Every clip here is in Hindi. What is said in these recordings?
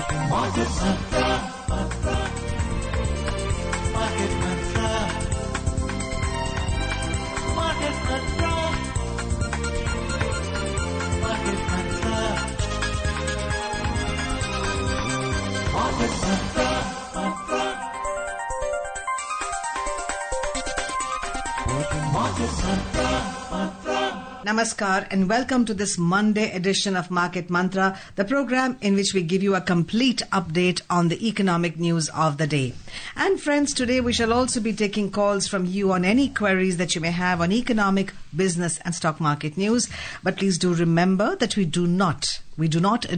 Market Mantra. Market Mantra. Market Mantra. Market Mantra. Market Mantra. Market Mantra. Namaskar and welcome to this Monday edition of Market Mantra, the program in which we give you a complete update on the economic news of the day. And friends, today we shall also be taking calls from you on any queries that you may have on economic, business and stock market news. But please do remember that we do not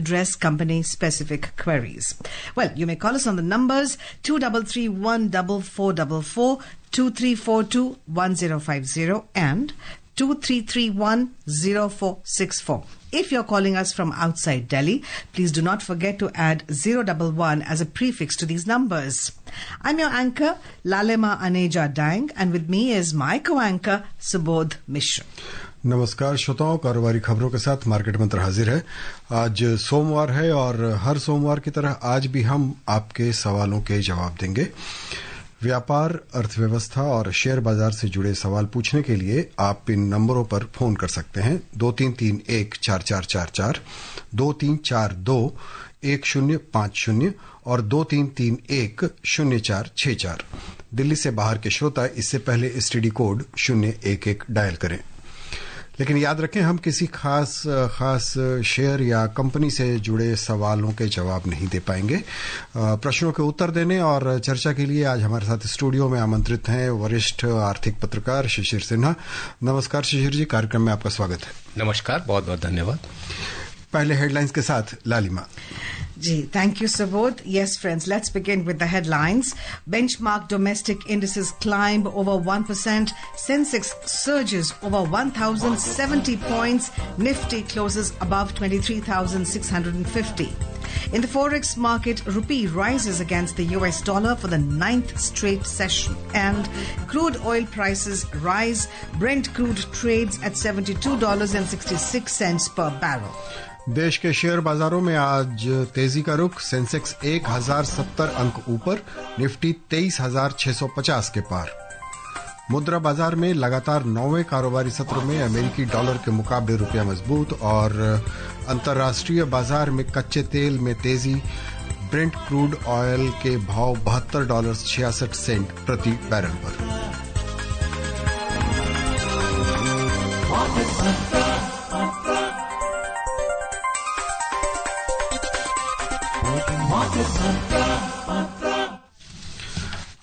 address company-specific queries. Well, you may call us on the numbers 23314444, 23421050 and 23310464. If you're calling us from outside Delhi, please do not forget to add 011 as a prefix to these numbers. I'm your anchor, Lalema Aneja Dang, and with me is my co-anchor, Subodh Mishra. नमस्कार श्रोताओं, कारोबारी खबरों के साथ मार्केट मंत्र हाजिर है। आज सोमवार है और हर सोमवार की तरह आज भी हम आपके सवालों के जवाब देंगे। व्यापार, अर्थव्यवस्था और शेयर बाजार से जुड़े सवाल पूछने के लिए आप इन नंबरों पर फोन कर सकते हैं 23314444, 23421050 और 23310464। दिल्ली से बाहर के श्रोता इससे पहले एसटीडी कोड 011 डायल करें। लेकिन याद रखें, हम किसी खास शेयर या कंपनी से जुड़े सवालों के जवाब नहीं दे पाएंगे। प्रश्नों के उत्तर देने और चर्चा के लिए आज हमारे साथ स्टूडियो में आमंत्रित हैं वरिष्ठ आर्थिक पत्रकार शिशिर सिन्हा। नमस्कार शिशिर जी, कार्यक्रम में आपका स्वागत है। नमस्कार, बहुत बहुत धन्यवाद। पहले हेडलाइंस के साथ लालिमा जी, thank you, Subodh. Yes, friends, let's begin with the headlines. Benchmark domestic indices climb over 1%. Sensex surges over 1,070 points. Nifty closes above 23,650. In the forex market, rupee rises against the US dollar for the 9th straight session. And crude oil prices rise. Brent crude trades at $72.66 per barrel. देश के शेयर बाजारों में आज तेजी का रुख। सेंसेक्स 1070 अंक ऊपर, निफ्टी 23,650 के पार। मुद्रा बाजार में लगातार 9वें कारोबारी सत्र में अमेरिकी डॉलर के मुकाबले रुपया मजबूत और अंतर्राष्ट्रीय बाजार में कच्चे तेल में तेजी। ब्रेंट क्रूड ऑयल के भाव $72.66 प्रति बैरल पर।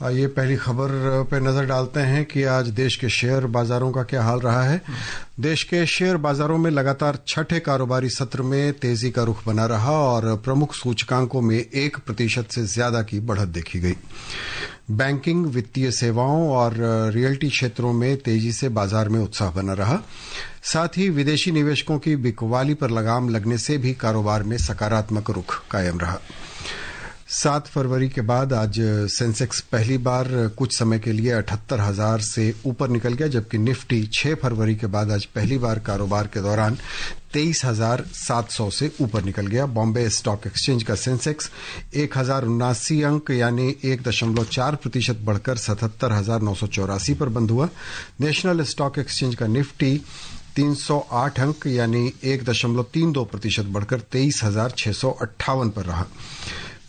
आइए पहली खबर पे नजर डालते हैं कि आज देश के शेयर बाजारों का क्या हाल रहा है। देश के शेयर बाजारों में लगातार छठे कारोबारी सत्र में तेजी का रुख बना रहा और प्रमुख सूचकांकों में 1% से ज्यादा की बढ़त देखी गई। बैंकिंग, वित्तीय सेवाओं और रियल्टी क्षेत्रों में तेजी से बाजार में उत्साह बना रहा। साथ ही विदेशी निवेशकों की बिकवाली पर लगाम लगने से भी कारोबार में सकारात्मक रुख कायम रहा। 7 फरवरी के बाद आज सेंसेक्स पहली बार कुछ समय के लिए 78,000 से ऊपर निकल गया, जबकि निफ्टी 6 फरवरी के बाद आज पहली बार कारोबार के दौरान 23,700 से ऊपर निकल गया। बॉम्बे स्टॉक एक्सचेंज का सेंसेक्स 1,079 अंक यानी 1.4% बढ़कर 77,984 पर बंद हुआ। नेशनल स्टॉक एक्सचेंज का निफ्टी 308 अंक यानी 1.32% बढ़कर 23,658 पर रहा।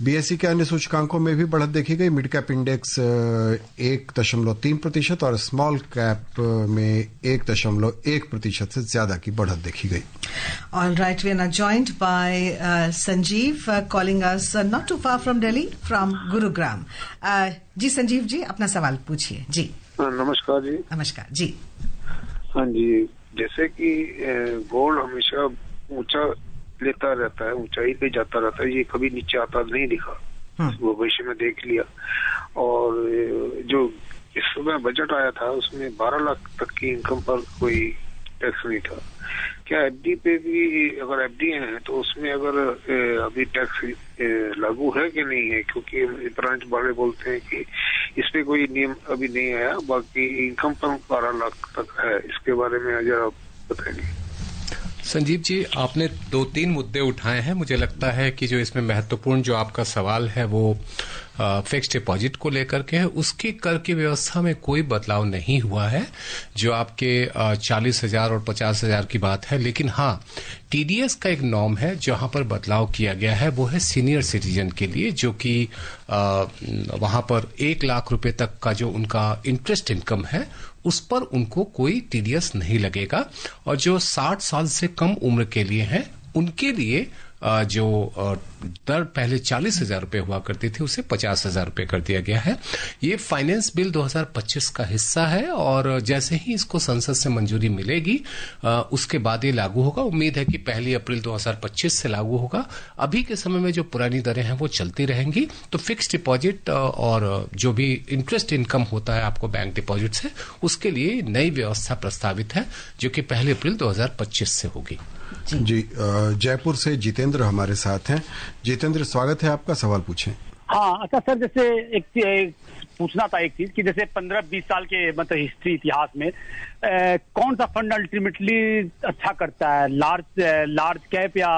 बीएसई के अन्य सूचकांकों में भी बढ़त देखी गई। मिड कैप इंडेक्स 1.3% और स्मॉल कैप में 1.1% से ज्यादा की बढ़त देखी गई। All right, we are now joined by Sanjeev calling us not too far from Delhi, from Gurugram. जी संजीव जी, अपना सवाल पूछिए। जी नमस्कार जी। नमस्कार जी। हाँ जी, जैसे कि गोल्ड हमेशा ऊंचा लेता रहता है, ऊंचाई पे जाता रहता है, ये कभी नीचे आता नहीं दिखा, वो भविष्य में देख लिया। और जो इस समय बजट आया था उसमें 12 लाख तक की इनकम पर कोई टैक्स नहीं था। क्या एफडी पे भी, अगर एफडी है तो उसमें अगर अभी टैक्स लागू है कि नहीं है? क्योंकि ब्रांच वाले बोलते हैं कि इस पे कोई नियम अभी नहीं आया, बाकी इनकम पर 12 लाख तक है। इसके बारे में जरा बताएंगे। संजीव जी, आपने 2-3 मुद्दे उठाए हैं। मुझे लगता है कि जो इसमें महत्वपूर्ण जो आपका सवाल है वो फिक्स्ड डिपॉजिट को लेकर के है। उसकी कर की व्यवस्था में कोई बदलाव नहीं हुआ है। जो आपके 40,000 और 50,000 की बात है, लेकिन हाँ, टीडीएस का एक नॉर्म है जहां पर बदलाव किया गया है, वो है सीनियर सिटीजन के लिए, जो कि वहां पर 1 लाख रुपए तक का जो उनका इंटरेस्ट इनकम है उस पर उनको कोई टीडीएस नहीं लगेगा। और जो 60 साल से कम उम्र के लिए हैं उनके लिए जो दर पहले 40,000 रुपए हुआ करती थी उसे 50,000 रुपए कर दिया गया है। ये फाइनेंस बिल 2025 का हिस्सा है और जैसे ही इसको संसद से मंजूरी मिलेगी उसके बाद ये लागू होगा। उम्मीद है कि 1 अप्रैल 2025 से लागू होगा। अभी के समय में जो पुरानी दरें हैं वो चलती रहेंगी। तो फिक्स डिपॉजिट और जो भी इंटरेस्ट इनकम होता है आपको बैंक डिपॉजिट से, उसके लिए नई व्यवस्था प्रस्तावित है जो कि 1 अप्रैल 2025 से होगी। जी, जयपुर से जितेंद्र हमारे साथ हैं। जितेंद्र, स्वागत है आपका, सवाल पूछें। हाँ, अच्छा सर, जैसे एक पूछना था एक चीज कि जैसे 15-20 साल के मतलब हिस्ट्री इतिहास में कौन सा फंड अल्टीमेटली अच्छा करता है, लार्ज कैप या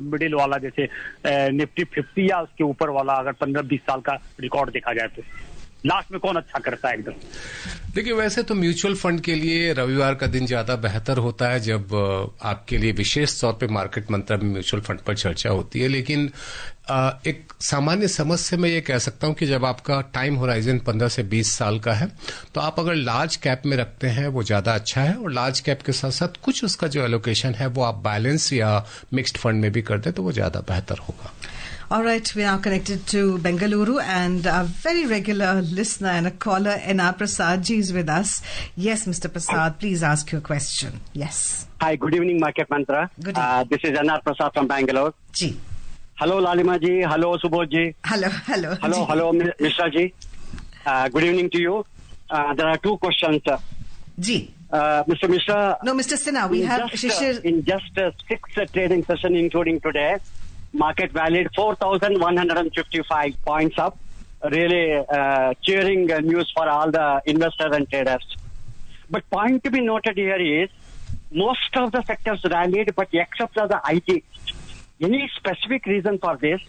मिडिल वाला, जैसे निफ्टी 50 या उसके ऊपर वाला? अगर 15-20 साल का रिकॉर्ड देखा जाए तो लास्ट में कौन अच्छा करता है एकदम? देखिए, वैसे तो म्यूचुअल फंड के लिए रविवार का दिन ज्यादा बेहतर होता है जब आपके लिए विशेष तौर पे मार्केट मंत्रा में म्यूचुअल फंड पर चर्चा होती है। लेकिन एक सामान्य समझ से मैं ये कह सकता हूं कि जब आपका टाइम होराइजन 15 से 20 साल का है तो आप अगर लार्ज कैप में रखते हैं वो ज्यादा अच्छा है। और लार्ज कैप के साथ साथ कुछ उसका जो एलोकेशन है वो आप बैलेंस या मिक्स्ड फंड में भी कर दें तो वो ज्यादा बेहतर होगा। All right, we are now connected to Bengaluru, and a very regular listener and a caller, N.R. Prasad ji, is with us. Yes, Mr. Prasad, please ask your question. Yes. Hi, good evening, Market Mantra. Good evening. This is N.R. Prasad from Bangalore. Ji. Hello, Lalima ji. Hello, Subodh ji. Hello. Hello, Mishra ji. Good evening to you. There are 2 questions. Ji. Mr. Mishra. No, Mr. Sinha, we have Shishir. In just 6 trading session, including today, market valued 4,155 points up. Really cheering news for all the investors and traders. But point to be noted here is most of the sectors rallied, but except for the IT. Any specific reason for this?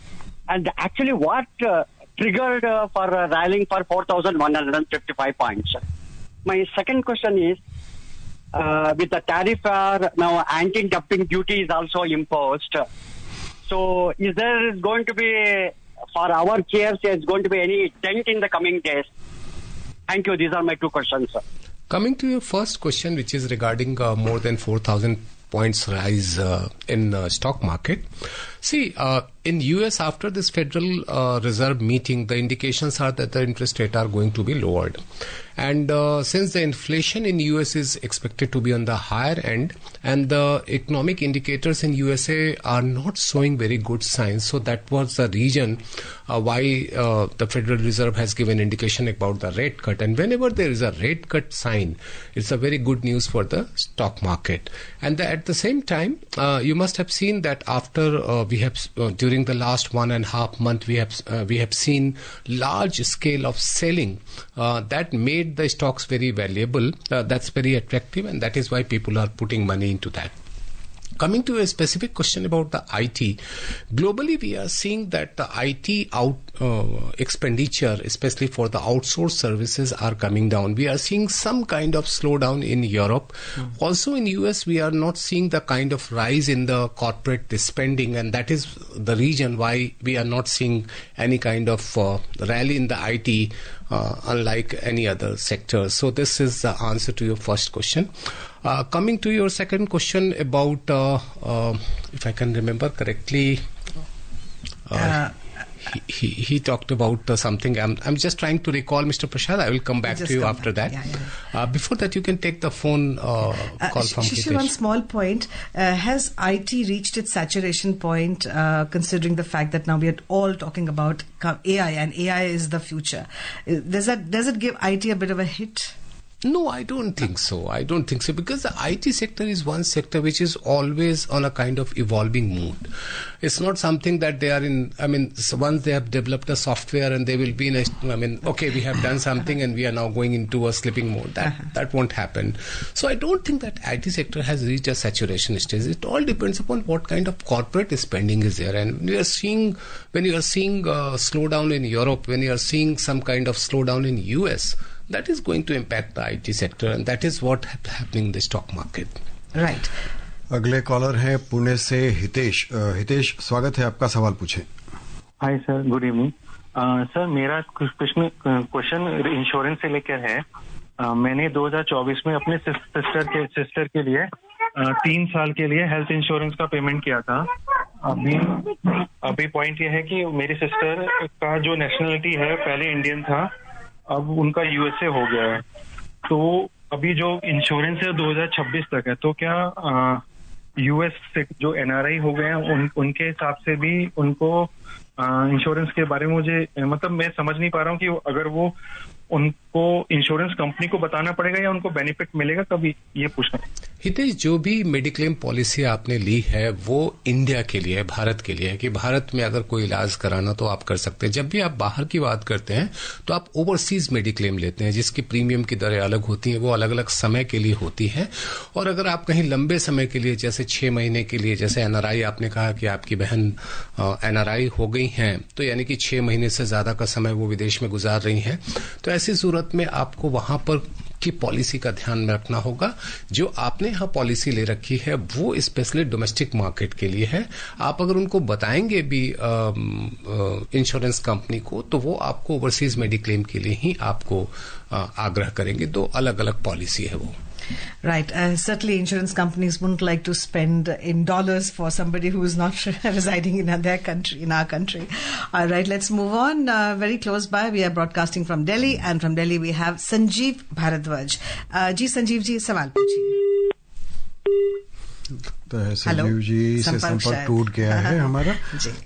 And actually, what triggered for rallying for 4,155 points? My second question is, with the tariff now anti-dumping duty is also imposed. So, is there going to be, for our shares, is going to be any dent in the coming days? Thank you. These are my 2 questions, sir. Coming to your first question, which is regarding more than 4,000 points rise in stock market. See, in US after this Federal Reserve meeting, the indications are that the interest rate are going to be lowered. And since the inflation in US is expected to be on the higher end and the economic indicators in USA are not showing very good signs, so that was the reason why the Federal Reserve has given indication about the rate cut. And whenever there is a rate cut sign, it's a very good news for the stock market. And at the same time, you must have seen that after we have during the last 1.5 month we have seen large scale of selling that made the stocks very valuable. That's very attractive, and that is why people are putting money into that. Coming to a specific question about the IT, globally we are seeing that the IT expenditure, especially for the outsourced services, are coming down. We are seeing some kind of slowdown in Europe. Also in US, we are not seeing the kind of rise in the corporate spending, and that is the reason why we are not seeing any kind of rally in the IT unlike any other sector. So this is the answer to your first question. Coming to your second question about, if I can remember correctly, he talked about something. I'm just trying to recall, Mr. Prasad. I will come back to you after that. Yeah. Before that, you can take the phone call from Shishir, one small point. Has IT reached its saturation point, considering the fact that now we are all talking about AI, and AI is the future? Does it give IT a bit of a hit? No, I don't think so. I don't think so because the IT sector is one sector which is always on a kind of evolving mood. It's not something that they are in. I mean, so once they have developed a software and they will be in a. I mean, okay, we have done something and we are now going into a slipping mode. That won't happen. So I don't think that IT sector has reached a saturation stage. It all depends upon what kind of corporate spending is there. And when you are seeing slowdown in Europe, when you are seeing some kind of slowdown in US. That is going to impact the IT sector and that is what happening in the stock market. Right. अगले कॉलर हैं पुणे से हितेश। हितेश, स्वागत है आपका, सवाल पूछें। Hi sir, good evening. Sir, मेरा क्वेश्चन इंश्योरेंस से लेकर है। मैंने 2024 में अपने सिस्टर के लिए 3 साल के लिए हेल्थ इंश्योरेंस का पेमेंट किया था। अभी पॉइंट ये है कि मेरी सिस्टर का जो नेशनलिटी है पहले इंडियन था, अब उनका यूएसए हो गया है। तो अभी जो इंश्योरेंस है 2026 तक है, तो क्या यूएस से जो एनआरआई हो गए हैं उनके हिसाब से भी उनको इंश्योरेंस के बारे में मुझे मतलब मैं समझ नहीं पा रहा हूँ कि अगर वो उनको इंश्योरेंस कंपनी को बताना पड़ेगा या उनको बेनिफिट मिलेगा, कभी ये पूछना। हितेश, जो भी मेडिक्लेम पॉलिसी आपने ली है वो इंडिया के लिए है, भारत के लिए है कि भारत में अगर कोई इलाज कराना तो आप कर सकते हैं। जब भी आप बाहर की बात करते हैं तो आप ओवरसीज मेडिक्लेम लेते हैं जिसकी प्रीमियम की दरें अलग होती हैं, वो अलग अलग समय के लिए होती है। और अगर आप कहीं लंबे समय के लिए जैसे 6 महीने के लिए, जैसे एनआरआई आपने कहा कि आपकी बहन एनआरआई हो गई हैं, तो यानी कि 6 महीने से ज्यादा का समय वो विदेश में गुजार रही हैं, तो ऐसी सूरत में आपको वहां पर की पॉलिसी का ध्यान में रखना होगा। जो आपने यहां पॉलिसी ले रखी है वो स्पेशली डोमेस्टिक मार्केट के लिए है। आप अगर उनको बताएंगे भी इंश्योरेंस कंपनी को, तो वो आपको ओवरसीज मेडिक्लेम के लिए ही आपको आग्रह करेंगे। 2 अलग अलग पॉलिसी है वो। Right. Certainly insurance companies wouldn't like to spend in dollars for somebody who is not residing in their country, in our country. All right, let's move on. Very close by, we are broadcasting from Delhi, and from Delhi we have Sanjeev Bharadwaj. Ji Sanjeev ji, सवाल पूछिए। तो है संजीव जी से संपर्क टूट गया है हमारा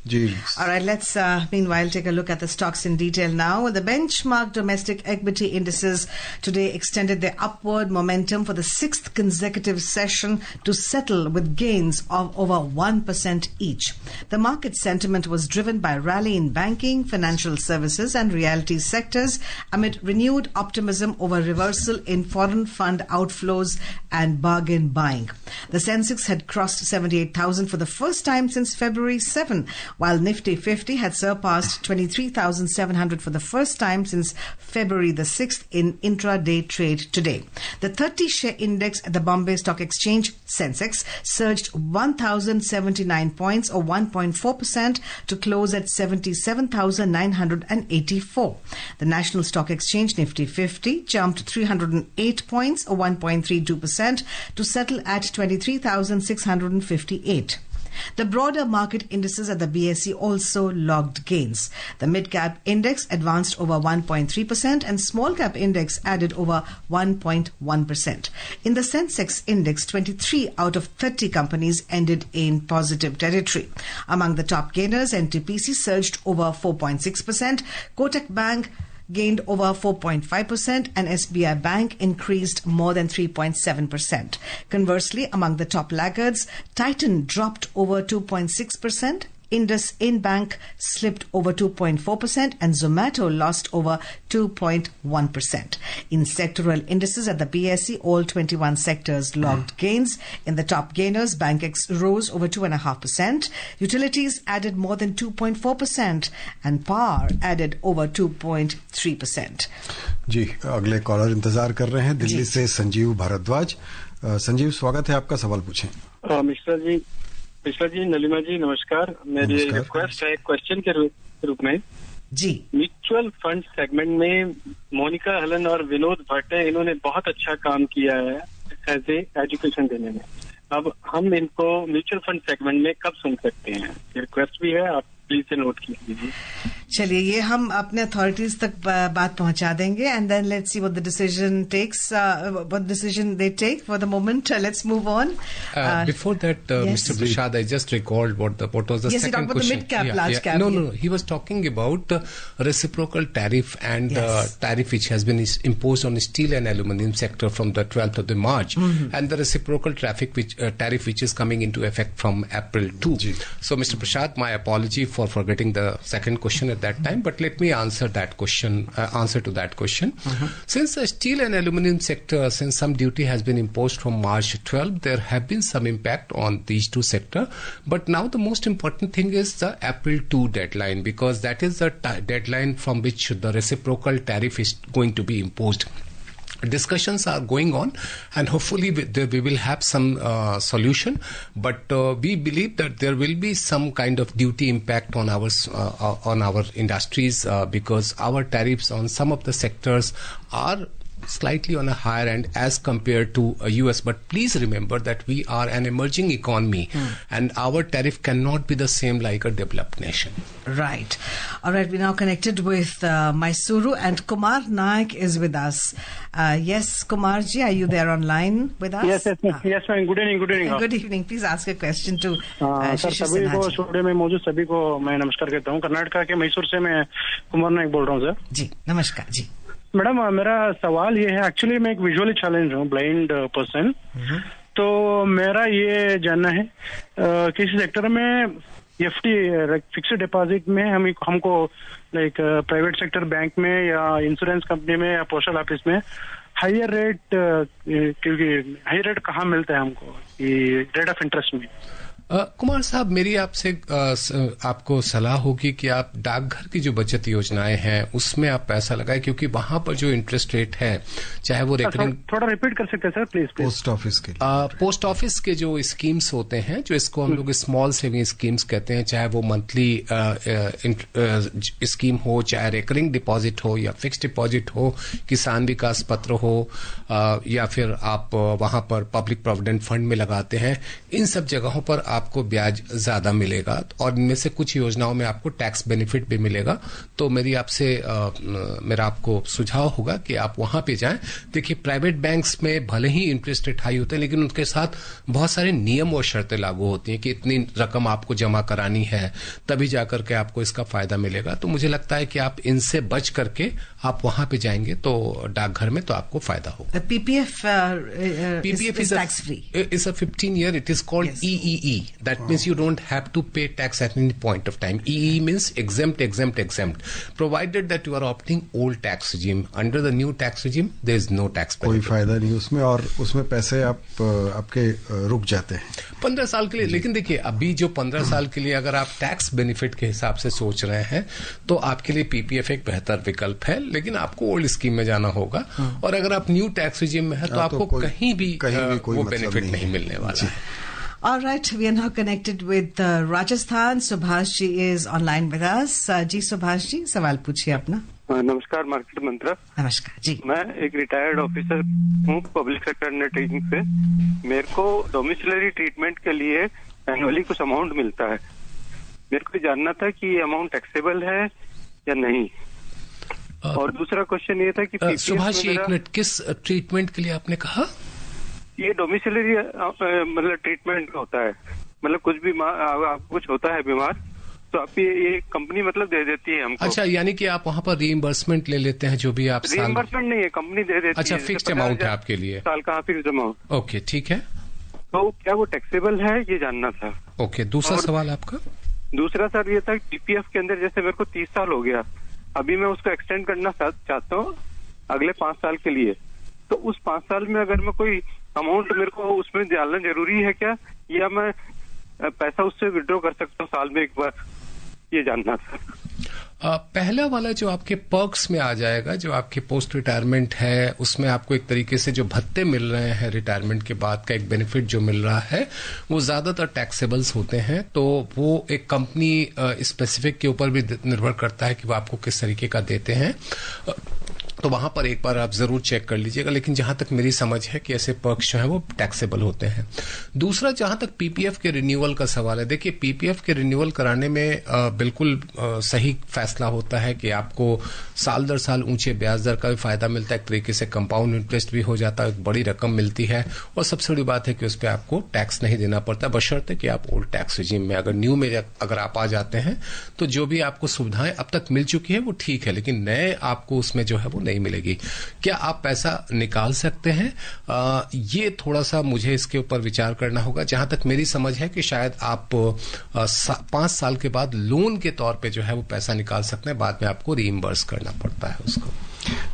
जी। All right, let's meanwhile take a look at the stocks in detail now. The benchmark domestic equity indices today extended their upward momentum for the 6th consecutive session to settle with gains of over 1% each. The market sentiment was driven by rally in banking, financial services and realty sectors amid renewed optimism over reversal in foreign fund outflows and bargain buying. The Sensex had crossed 78,000 for the first time since February 7, while Nifty 50 had surpassed 23,700 for the first time since February the 6th in intraday trade today. The 30-share index at the Bombay Stock Exchange, Sensex, surged 1,079 points or 1.4% to close at 77,984. The National Stock Exchange, Nifty 50, jumped 308 points or 1.32% to settle at 23,658. The broader market indices at the BSE also logged gains. The mid-cap index advanced over 1.3% and small-cap index added over 1.1%. In the Sensex index, 23 out of 30 companies ended in positive territory. Among the top gainers, NTPC surged over 4.6%, Kotak Bank gained over 4.5% and SBI Bank increased more than 3.7%. Conversely, among the top laggards, Titan dropped over 2.6%, IndusInd Bank slipped over 2.4% and Zomato lost over 2.1%. In sectoral indices at the BSE, all 21 sectors logged gains. In the top gainers, BankX rose over 2.5%. Utilities added more than 2.4% and Power added over 2.3%. जी, अगले कॉलर इंतजार कर रहे हैं दिल्ली से संजीव भारद्वाज। संजीव, स्वागत है आपका, सवाल पूछें। मिश्रा जी, नलिमा जी, नमस्कार। मेरी रिक्वेस्ट है क्वेश्चन के रूप में जी। म्यूचुअल फंड सेगमेंट में मोनिका हलन और विनोद भट्ट इन्होंने बहुत अच्छा काम किया है एज ए एजुकेशन देने में। अब हम इनको म्यूचुअल फंड सेगमेंट में कब सुन सकते हैं? रिक्वेस्ट भी है, आप प्लीज से नोट कीजिए। चलिए, ये हम अपने अथॉरिटीज तक बात पहुंचा देंगे and then let's see what the decision takes, what decision they take for the moment. Let's move on. Before that, yes. Mr. Prashad, I just recalled what was the yes, second he question. Yes, he talked about the mid-cap, large cap. No. He was talking about reciprocal tariff and yes. tariff which has been imposed on steel and aluminum sector from the 12th of the March, and the reciprocal tariff which is coming into effect from April 2. So, Mr. Prashad, my apology for forgetting the second question at that time, but let me answer that question. Answer to that question. Since the steel and aluminum sector, since some duty has been imposed from March 12, there have been some impact on these two sectors. But now the most important thing is the April 2 deadline, because that is the deadline from which the reciprocal tariff is going to be imposed. Discussions are going on, and hopefully we will have some solution. But we believe that there will be some kind of duty impact on our industries, because our tariffs on some of the sectors are slightly on a higher end as compared to US. But please remember that we are an emerging economy, and our tariff cannot be the same like a developed nation. Right. All right, we're now connected with Mysuru, and Kumar Naik is with us. Yes, Kumar ji, are you there online with us? Yes, yes, ma'am. Good evening. Good evening. Please ask a question to sir, सभी को स्टूडियो में मौजूद सभी को मैं नमस्कार कहता हूँ। कर्नाटका के मैसूर से मैं कुमार नाइक बोल रहा हूँ सर। जी, नमस्कार जी। मैडम, मेरा सवाल ये है, एक्चुअली मैं एक विजुअली चैलेंज हूँ, ब्लाइंड पर्सन। तो मेरा ये जानना है किसी सेक्टर में एफडी फिक्स्ड डिपॉजिट में हमको लाइक प्राइवेट सेक्टर बैंक में या इंश्योरेंस कंपनी में या पोस्टल ऑफिस में हायर रेट, क्योंकि हायर रेट कहाँ मिलता है हमको, ये रेट ऑफ इंटरेस्ट में? कुमार साहब, मेरी आपसे आपको सलाह होगी कि आप डाकघर की जो बचत योजनाएं हैं उसमें आप पैसा लगाएं, क्योंकि वहां पर जो इंटरेस्ट रेट है, चाहे वो रेकरिंग, थोड़ा रिपीट कर सकते हैं सर प्लीज? पोस्ट ऑफिस के पोस्ट ऑफिस के जो स्कीम्स होते हैं, जो इसको हम लोग स्मॉल सेविंग स्कीम्स कहते हैं, चाहे वो मंथली स्कीम हो, चाहे रेकरिंग डिपॉजिट हो या फिक्स डिपॉजिट हो, किसान विकास पत्र हो, या फिर आप वहां पर पब्लिक प्रोविडेंट फंड में लगाते हैं, इन सब जगहों पर आपको ब्याज ज्यादा मिलेगा, और इनमें से कुछ योजनाओं में आपको टैक्स बेनिफिट भी मिलेगा। तो मेरा आपको सुझाव होगा कि आप वहां पे जाएं। देखिए, प्राइवेट बैंक्स में भले ही इंटरेस्ट रेट हाई होते हैं, लेकिन उनके साथ बहुत सारे नियम और शर्तें लागू होती हैं कि इतनी रकम आपको जमा करानी है, तभी जाकर के आपको इसका फायदा मिलेगा। तो मुझे लगता है कि आप इनसे बच करके आप वहां पे जाएंगे तो डाकघर में तो आपको फायदा होगा। PPF is tax free. It's a 15-year. It is called EEE. That means you don't have to pay tax at any point of time. EEE means exempt. Provided that you are opting old tax regime. Under the new tax regime, there is no tax benefit. कोई फायदा नहीं उसमें, और उसमें पैसे आपके रुक जाते हैं 15 साल के लिए। लेकिन देखिए, अभी जो 15 साल के लिए अगर आप टैक्स बेनिफिट के हिसाब से सोच रहे हैं तो आपके लिए PPF एक बेहतर विकल्प है, लेकिन आपको ओल्ड स्कीम में जाना होगा। और अगर आप न्यू टैक्स रिजीम में है तो आपको कहीं भी वो बेनिफिट नहीं मिलने वाला है। All right, we are now connected with Rajasthan. Subhash ji is online with us. जी सुभाष जी, सवाल पूछिए अपना। नमस्कार मार्केट मंत्रा। नमस्कार जी। मैं एक रिटायर्ड ऑफिसर हूँ पब्लिक सेक्टर अंडरटेकिंग से। मेरे को डोमिसिलरी ट्रीटमेंट के लिए एनुअली कुछ अमाउंट मिलता है। मेरे को जानना था कि ये अमाउंट टैक्सेबल है या नहीं। और दूसरा क्वेश्चन ये था कि सुभाष जी, एक मिनट, किस ट्रीटमेंट के लिए आपने कहा? ये डोमिसिलरी मतलब ट्रीटमेंट होता है, मतलब कुछ भी कुछ होता है बीमार तो आप ये कंपनी मतलब दे देती है हमको। अच्छा, यानी कि आप वहाँ पर रीइंबर्समेंट ले लेते हैं जो भी आप रीइंबर्समेंट नहीं है, कंपनी दे देती है। अच्छा, फिक्स्ड अमाउंट है आपके लिए, साल का फिक्स्ड अमाउंट। ओके, ठीक है। तो क्या वो टैक्सेबल है, ये जानना था। ओके, दूसरा सवाल आपका? दूसरा सर ये था PPF के अंदर जैसे मेरे को 30 साल हो गया, अभी मैं उसको एक्सटेंड करना चाहता हूँ अगले 5 साल के लिए। तो उस 5 साल में अगर मैं कोई अमाउंट मेरे को उसमें डालना जरूरी है क्या, या मैं पैसा उससे विड्रॉ कर सकता हूँ साल में एक बार, ये जानना था। पहला वाला जो आपके पर्क्स में आ जाएगा, जो आपके पोस्ट रिटायरमेंट है, उसमें आपको एक तरीके से जो भत्ते मिल रहे हैं रिटायरमेंट के बाद का एक बेनिफिट जो मिल रहा है, वो ज्यादातर टैक्सेबल्स होते हैं। तो वो एक कंपनी स्पेसिफिक के ऊपर भी निर्भर करता है कि वो आपको किस तरीके का देते हैं। तो वहां पर एक बार आप जरूर चेक कर लीजिएगा। लेकिन जहां तक मेरी समझ है कि ऐसे पर्क्स जो है वो टैक्सेबल होते हैं। दूसरा, जहां तक पीपीएफ के रिन्यूअल का सवाल है, देखिए पीपीएफ के रिन्यूअल कराने में बिल्कुल सही फैसला होता है कि आपको साल दर साल ऊंचे ब्याज दर का भी फायदा मिलता है, एक तरीके से कंपाउंड इंटरेस्ट भी हो जाता है, एक बड़ी रकम मिलती है, और सबसे बड़ी बात है कि उस पर आपको टैक्स नहीं देना पड़ता, बशर्ते कि आप ओल्ड टैक्स रिजीम में, अगर न्यू में अगर आप आ जाते हैं तो जो भी आपको सुविधाएं अब तक मिल चुकी है वो ठीक है, लेकिन नए आपको उसमें जो है वो नहीं मिलेगी। क्या आप पैसा निकाल सकते हैं? ये थोड़ा सा मुझे इसके ऊपर विचार करना होगा। जहां तक मेरी समझ है कि शायद आप 5 साल के बाद लोन के तौर पे जो है वो पैसा निकाल सकते हैं, बाद में आपको रीइंबर्स करना पड़ता है उसको।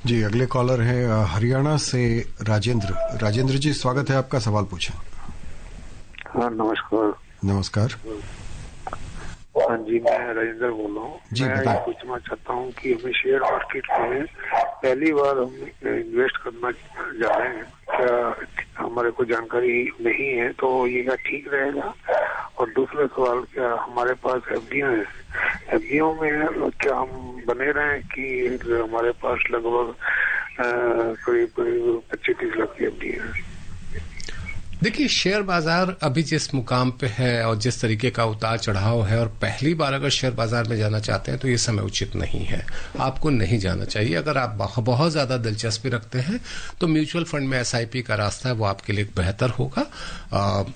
जी, अगले कॉलर है हरियाणा से राजेंद्र। राजेंद्र जी, स्वागत है आपका, सवाल पूछें। हाँ, नमस्कार। नमस्कार। हाँ जी, मैं राजेंद्र बोल रहा हूँ। मैं ये पूछना चाहता हूँ कि हमें शेयर मार्केट में पहली बार हम इन्वेस्ट करना जा रहे हैं, क्या हमारे को जानकारी नहीं है, तो ये क्या ठीक रहेगा? और दूसरा सवाल, क्या हमारे पास एफडीआई है, एफडीओ में क्या हम बने रहे कि हमारे पास लगभग करीब 25-30 लाख की एफडीआई है? देखिए, शेयर बाजार अभी जिस मुकाम पे है और जिस तरीके का उतार चढ़ाव है, और पहली बार अगर शेयर बाजार में जाना चाहते हैं तो ये समय उचित नहीं है, आपको नहीं जाना चाहिए। अगर आप बहुत ज्यादा दिलचस्पी रखते हैं तो म्यूचुअल फंड में एसआईपी का रास्ता है, वो आपके लिए बेहतर होगा।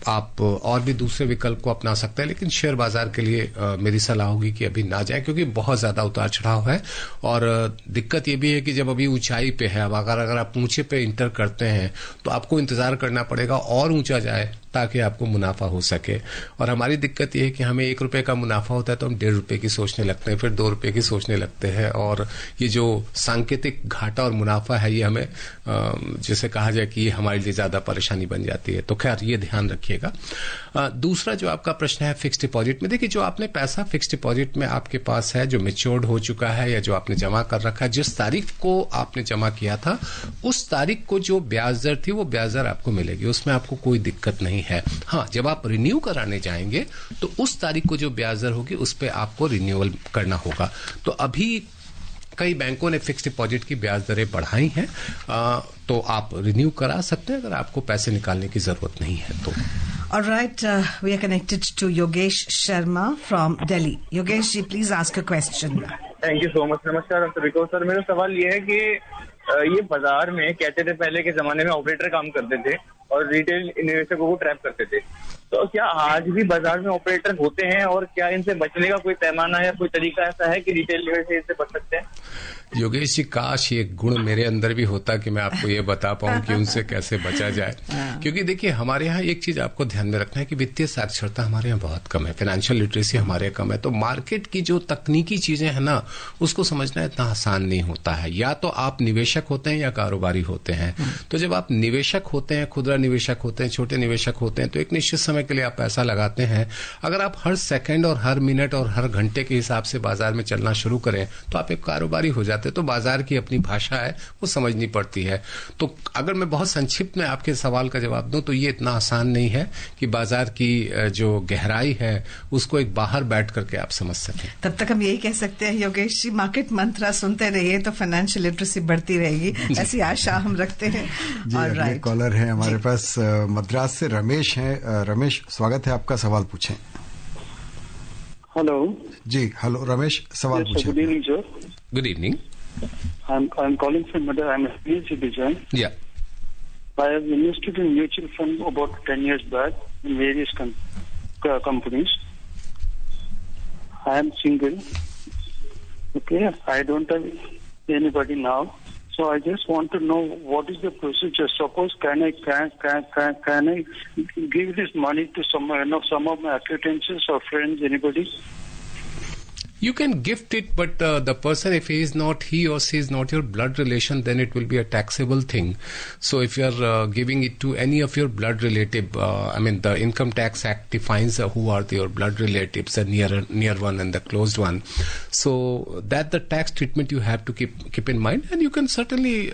आप और भी दूसरे विकल्प को अपना सकते हैं, लेकिन शेयर बाजार के लिए मेरी सलाह होगी कि अभी ना जाए, क्योंकि बहुत ज्यादा उतार चढ़ाव है। और दिक्कत ये भी है कि जब अभी ऊंचाई पे है, अब अगर आप ऊंचे पे इंटर करते हैं तो आपको इंतजार करना पड़ेगा और ऊंचा जाए ताकि आपको मुनाफा हो सके। और हमारी दिक्कत यह है कि हमें 1 रुपए का मुनाफा होता है तो हम 1.5 रुपए की सोचने लगते हैं, फिर 2 रुपए की सोचने लगते हैं, और ये जो सांकेतिक घाटा और मुनाफा है ये हमें जैसे कहा जाए कि ये हमारे लिए ज्यादा परेशानी बन जाती है। तो खैर, ये ध्यान रखिएगा। दूसरा जो आपका प्रश्न है फिक्स डिपॉजिट में, देखिए जो आपने पैसा फिक्स डिपॉजिट में आपके पास है, जो मैच्योर्ड हो चुका है या जो आपने जमा कर रखा है, जिस तारीख को आपने जमा किया था उस तारीख को जो ब्याज दर थी वो ब्याज दर आपको मिलेगी, उसमें आपको कोई दिक्कत नहीं है। हाँ, जब आप रिन्यू कराने जाएंगे तो उस तारीख को जो ब्याज दर होगी उस पर आपको रिन्यूअल करना होगा। तो अभी कई बैंकों ने फिक्स डिपॉजिट की ब्याज दरें बढ़ाई हैं, तो आप रिन्यू करा सकते हैं अगर आपको पैसे निकालने की जरूरत नहीं है तो। All right, we are connected to Yogesh Sharma from Delhi. Yogesh ji, please ask a question. Thank you so much. नमस्कार सर, सर मेरा सवाल ये है कि ये बाजार में कहते थे पहले के जमाने में ऑपरेटर काम करते थे और रिटेल निवेशकों को ट्रैप करते थे, तो क्या आज भी बाजार में ऑपरेटर होते हैं, और क्या इनसे बचने का कोई पैमाना या कोई तरीका ऐसा है कि रिटेल निवेशक इनसे बच सकते हैं? योगेश जी, काश ये गुण मेरे अंदर भी होता कि मैं आपको ये बता पाऊं कि उनसे कैसे बचा जाए। क्योंकि देखिए, हमारे यहाँ एक चीज आपको ध्यान में रखना है कि वित्तीय साक्षरता हमारे यहाँ बहुत कम है, फाइनेंशियल लिटरेसी हमारे यहाँ कम है, तो मार्केट की जो तकनीकी चीजें हैं ना उसको समझना इतना आसान नहीं होता है। या तो आप निवेशक होते हैं या कारोबारी होते हैं। तो जब आप निवेशक होते हैं, खुदरा निवेशक होते हैं, छोटे निवेशक होते हैं, तो एक निश्चित समय के लिए आप पैसा लगाते हैं। अगर आप हर सेकंड और हर मिनट और हर घंटे के हिसाब से बाजार में चलना शुरू करें तो आप एक कारोबारी हो जाते हैं। तो बाजार की अपनी भाषा है, वो समझनी पड़ती है। तो अगर मैं बहुत संक्षिप्त में आपके सवाल का जवाब दूं तो ये इतना आसान नहीं है कि बाजार की जो गहराई है उसको एक बाहर बैठ करके आप समझ सकें। तब तक हम यही कह सकते हैं योगेश जी, मार्केट मंत्रा सुनते रहिए तो फाइनेंशियल लिटरेसी बढ़ती रहेगी, ऐसी आशा हम रखते हैं। जी, कॉलर है हमारे पास मद्रास से रमेश हैं। रमेश, स्वागत है आपका, सवाल पूछें। हेलो जी, हेलो रमेश, सवाल पूछें। Good evening sir. Good evening. I'm calling from Madras. I'm a senior citizen. Yeah. I have invested in mutual fund about 10 years back in various companies. I am single. Okay, I don't have anybody now. So I just want to know what is the procedure. Suppose can I give this money to some of my acquaintances or friends, anybody? You can gift it, but the person, if he or she is not your blood relation, then it will be a taxable thing. So if you are giving it to any of your blood relative, the Income Tax Act defines who are your blood relatives, the near one and the closed one. So that the tax treatment you have to keep in mind, and you can certainly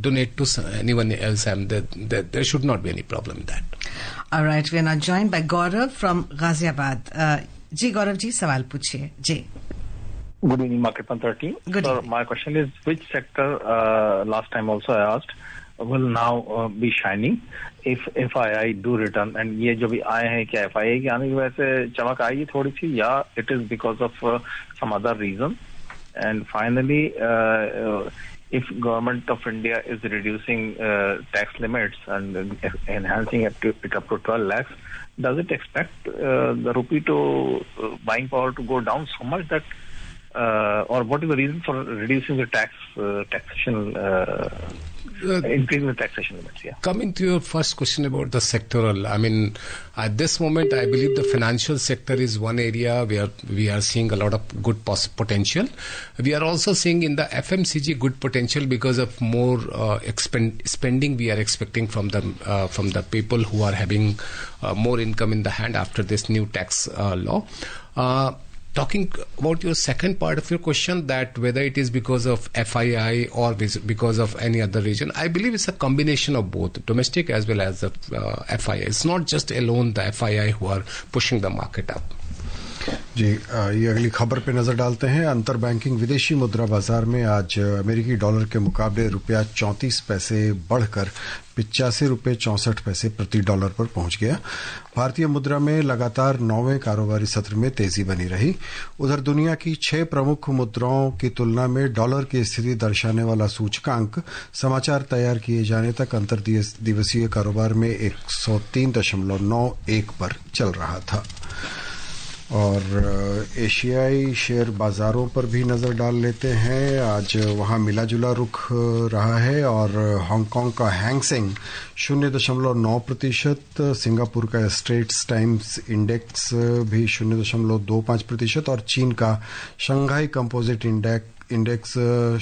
donate to anyone else, and there should not be any problem in that. All right, we are now joined by Gaurav from Ghaziabad. जी गौरव जी, सवाल पूछिए। जी Good evening, Market Panther team. Good So evening. my question is, which sector, last time also I asked, will now be shining if FII do return? And ये जो भी आए हैं, क्या FII की आने की वजह से चमक आई थोड़ी सी, या it is because of some other reason? And finally, if government of India is reducing tax limits and enhancing it up to 12 lakhs, does it expect the rupee to buying power to go down so much that, or what is the reason for reducing the taxation, increasing the taxation limits? Yeah. Coming to your first question about the sectoral, I mean, at this moment, I believe the financial sector is one area where we are seeing a lot of good potential. We are also seeing in the FMCG good potential because of more spending we are expecting from the people who are having more income in the hand after this new tax law. Talking about your second part of your question, that whether it is because of FII or because of any other region, I believe it's a combination of both, domestic as well as the FII. It's not just alone the FII who are pushing the market up. जी, ये अगली खबर पे नजर डालते हैं। अंतर बैंकिंग विदेशी मुद्रा बाजार में आज अमेरिकी डॉलर के मुकाबले रुपया 34 पैसे बढ़कर 85 रुपये 64 पैसे प्रति डॉलर पर पहुंच गया। भारतीय मुद्रा में लगातार 9वें कारोबारी सत्र में तेजी बनी रही। उधर दुनिया की 6 प्रमुख मुद्राओं की तुलना में डॉलर की स्थिति दर्शाने वाला सूचकांक समाचार तैयार किए जाने तक अंतर दिवसीय कारोबार में 103.91 पर चल रहा था। और एशियाई शेयर बाजारों पर भी नजर डाल लेते हैं। आज वहां मिला जुला रुख रहा है और हांगकांग का हैंगसेंग 0.9%, सिंगापुर का स्ट्रेट्स टाइम्स इंडेक्स भी 0.25% और चीन का शंघाई कंपोजिट इंडेक्स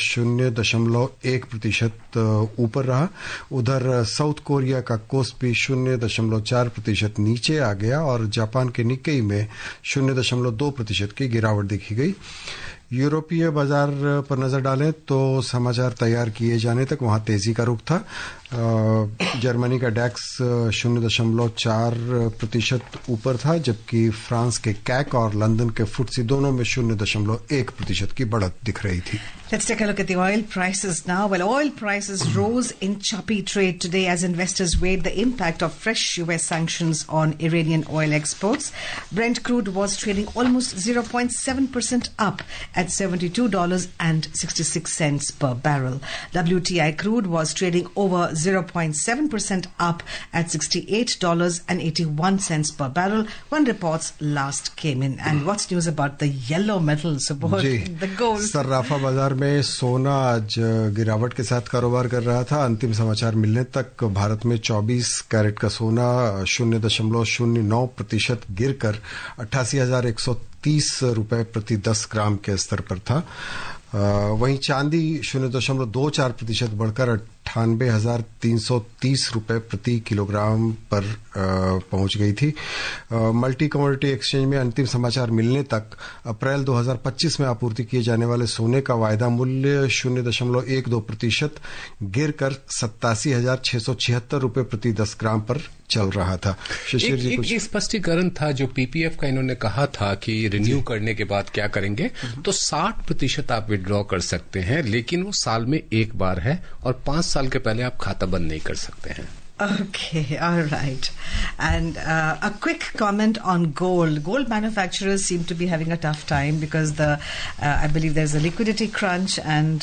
0.1% ऊपर रहा। उधर साउथ कोरिया का कोस्पी 0.4% नीचे आ गया और जापान के निक्केई में 0.2% की गिरावट देखी गई। यूरोपीय बाजार पर नजर डालें तो समाचार तैयार किए जाने तक वहां तेजी का रुख था। जर्मनी का डैक्स 0.4% ऊपर था, जबकि फ्रांस के कैक और लंदन के फुट्सी दोनों में 0.1% की बढ़त दिख रही थी। Let's take a look at the oil prices now. Well, oil prices rose in choppy trade today as investors weighed the impact of fresh US sanctions on Iranian oil exports. Brent crude was trading almost 0.7% up at $72.66 per barrel. WTI crude was trading over 0.7% up at $68.81 per barrel when reports last came in. And what's news about the yellow metals, about the gold? सर्राफा बाजार में सोना आज गिरावट के साथ कारोबार कर रहा था। अंतिम समाचार मिलने तक भारत में 24 कैरेट का सोना 0.09% गिरकर 88,130 रुपए प्रति 10 ग्राम के स्तर पर था। वहीं चांदी 0.24% बढ़कर 98,330 रुपए प्रति किलोग्राम पर पहुंच गई थी। मल्टी कमोडिटी एक्सचेंज में अंतिम समाचार मिलने तक अप्रैल 2025 में आपूर्ति किए जाने वाले सोने का वायदा मूल्य 0.12% गिरकर 87,676 रुपए प्रति 10 ग्राम पर चल रहा था। शिशिर जी, एक स्पष्टीकरण था जो पीपीएफ का इन्होंने कहा था कि रिन्यू करने के बाद क्या करेंगे, तो 60% आप विड्रॉ कर सकते हैं, लेकिन वो साल में एक बार है और 5 साल के पहले आप खाता बंद नहीं कर सकते हैं। Okay, all right. And a quick comment on gold. Gold manufacturers seem to be having a tough time because I believe there's a liquidity crunch and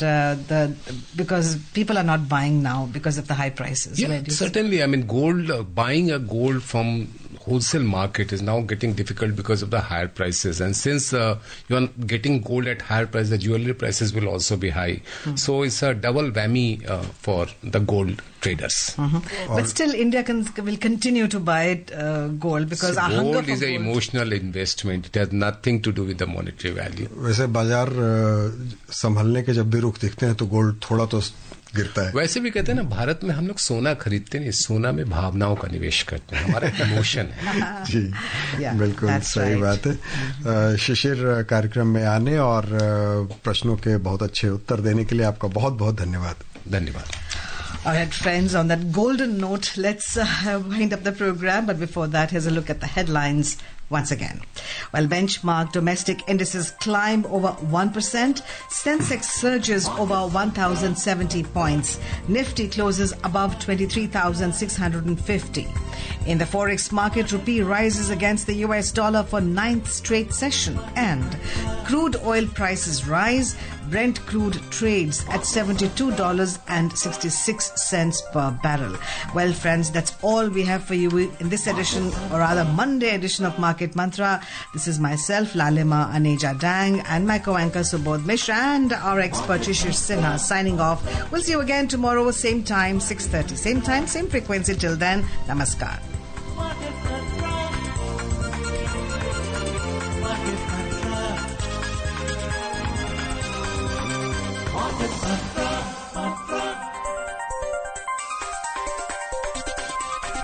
because people are not buying now because of the high prices. Yeah, certainly. I mean, buying a gold from wholesale market is now getting difficult because of the higher prices, and since you are getting gold at higher price, the jewelry prices will also be high. So it's a double whammy for the gold traders. But still, India will continue to buy gold because our hunger for gold is an emotional investment. It has nothing to do with the monetary value. वैसे बाजार संभलने के जब भी रुख दिखते हैं तो गोल्ड थोड़ा तो गिरता है। वैसे भी कहते हैं ना, भारत में हम लोग सोना खरीदते नहीं, सोना में भावनाओं का निवेश करते हैं, हमारा इमोशन है। जी, बिल्कुल सही बात है। शिशिर, कार्यक्रम में आने और प्रश्नों के बहुत अच्छे उत्तर देने के लिए आपका बहुत बहुत धन्यवाद। धन्यवाद। All right, friends, on that golden note, let's wind up the program. But before that, here's a look at the headlines once again. While benchmark domestic indices climb over 1%, Sensex surges over 1,070 points. Nifty closes above 23,650. In the forex market, rupee rises against the US dollar for 9th straight session, and crude oil prices rise. Brent crude trades at $72.66 per barrel. Well, friends, that's all we have for you in this edition, or rather Monday edition of Market Mantra. This is myself, Lalima Aneja Dang, and my co-anchor Subodh Mishra, and our expert Shishir Sinha signing off. We'll see you again tomorrow, same time, 6:30. Same time, same frequency. Till then, namaskar. Market Mantra. Market Mantra. Market Mantra.